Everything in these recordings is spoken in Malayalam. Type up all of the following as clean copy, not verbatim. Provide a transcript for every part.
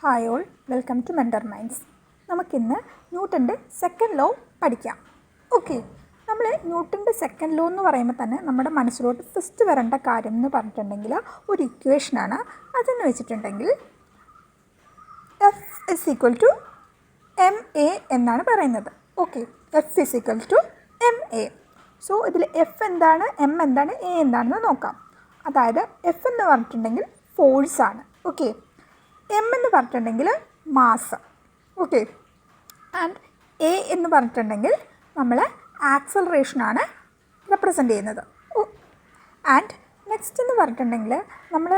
Hi all, welcome to mentor minds. നമുക്കിന്ന് ന്യൂട്ടൻ്റെ സെക്കൻഡ് ലോ പഠിക്കാം. ഓക്കെ, നമ്മൾ ന്യൂട്ടൻ്റെ സെക്കൻഡ് ലോ എന്ന് പറയുമ്പോൾ തന്നെ നമ്മുടെ മനസ്സിലോട്ട് ഫസ്റ്റ് വരേണ്ട കാര്യം എന്ന് പറഞ്ഞിട്ടുണ്ടെങ്കിൽ ഒരു ഇക്വേഷനാണ്. അതെന്ന് വെച്ചിട്ടുണ്ടെങ്കിൽ F is equal to M A എന്നാണ് പറയുന്നത്. Okay, F is equal to M A. So ഇതിൽ എഫ് എന്താണ്, എം എന്താണ്, എ എന്താണെന്ന് നോക്കാം. അതായത് എഫ് എന്ന് പറഞ്ഞിട്ടുണ്ടെങ്കിൽ ഫോഴ്സാണ്. ഓക്കെ, എം എന്ന് പറഞ്ഞിട്ടുണ്ടെങ്കിൽ മാസ്. ഓക്കെ, ആൻഡ് എ എന്ന് പറഞ്ഞിട്ടുണ്ടെങ്കിൽ നമ്മൾ ആക്സലറേഷനാണ് റെപ്രസെൻ്റ് ചെയ്യുന്നത്. ആൻഡ് നെക്സ്റ്റ് എന്ന് പറഞ്ഞിട്ടുണ്ടെങ്കിൽ നമ്മൾ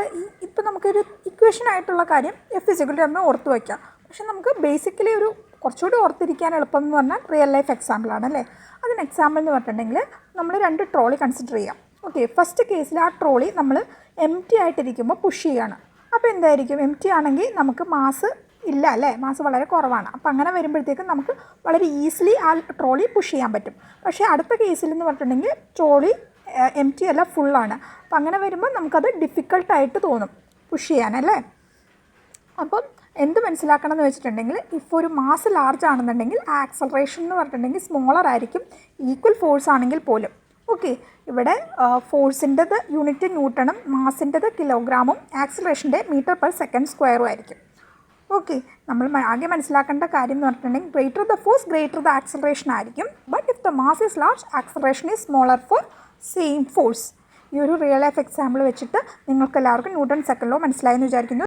ഇപ്പോൾ നമുക്കൊരു ഇക്വേഷനായിട്ടുള്ള കാര്യം എഫ് ഫിസിക്കൽ നമ്മൾ ഓർത്ത് വയ്ക്കാം. പക്ഷെ നമുക്ക് ബേസിക്കലി ഒരു കുറച്ചുകൂടി ഓർത്തിരിക്കാൻ എളുപ്പം എന്ന് പറഞ്ഞാൽ റിയൽ ലൈഫ് എക്സാമ്പിളാണ് അല്ലേ. അതിന് എക്സാമ്പിൾ എന്ന് പറഞ്ഞിട്ടുണ്ടെങ്കിൽ നമ്മൾ 2 ട്രോളി കൺസിഡർ ചെയ്യാം. ഓക്കെ, ഫസ്റ്റ് കേസിൽ ആ ട്രോളി നമ്മൾ എം ടി ആയിട്ടിരിക്കുമ്പോൾ പുഷ് ചെയ്യുകയാണ്. അപ്പോൾ എന്തായിരിക്കും, എം ടി ആണെങ്കിൽ നമുക്ക് മാസ് ഇല്ല അല്ലേ, മാസ് വളരെ കുറവാണ്. അപ്പോൾ അങ്ങനെ വരുമ്പോഴത്തേക്കും നമുക്ക് വളരെ ഈസിലി ആ ട്രോളി പുഷ് ചെയ്യാൻ പറ്റും. പക്ഷേ അടുത്ത കേസിൽ എന്ന് പറഞ്ഞിട്ടുണ്ടെങ്കിൽ ട്രോളി എം ടി അല്ല, ഫുള്ളാണ്. അപ്പോൾ അങ്ങനെ വരുമ്പോൾ നമുക്കത് ഡിഫിക്കൽട്ടായിട്ട് തോന്നും പുഷ് ചെയ്യാനല്ലേ. അപ്പം എന്ത് മനസ്സിലാക്കണം എന്ന് വെച്ചിട്ടുണ്ടെങ്കിൽ, ഇപ്പോൾ ഒരു മാസ് ലാർജ് ആണെന്നുണ്ടെങ്കിൽ ആക്സലറേഷൻ എന്ന് പറഞ്ഞിട്ടുണ്ടെങ്കിൽ സ്മോളർ ആയിരിക്കും, ഈക്വൽ ഫോഴ്സ് ആണെങ്കിൽ പോലും. ഓക്കെ, ഇവിടെ ഫോഴ്സിൻ്റെത് യൂണിറ്റ് ന്യൂട്ടണും മാസിൻ്റെത് കിലോഗ്രാമും ആക്സലറേഷൻ്റെ മീറ്റർ പെർ സെക്കൻഡ് സ്ക്വയറും ആയിരിക്കും. ഓക്കെ, നമ്മൾ ആകെ മനസ്സിലാക്കേണ്ട കാര്യം എന്ന് പറഞ്ഞിട്ടുണ്ടെങ്കിൽ greater the force greater the acceleration ആയിരിക്കും. But if the mass is large acceleration is smaller for same force. ഈ ഒരു റിയൽ ലൈഫ് എക്സാമ്പിൾ വെച്ചിട്ട് നിങ്ങൾക്ക് എല്ലാവർക്കും ന്യൂട്ടൺ സെക്കൻഡ് ലോ മനസ്സിലായെന്ന് വിചാരിക്കുന്നു.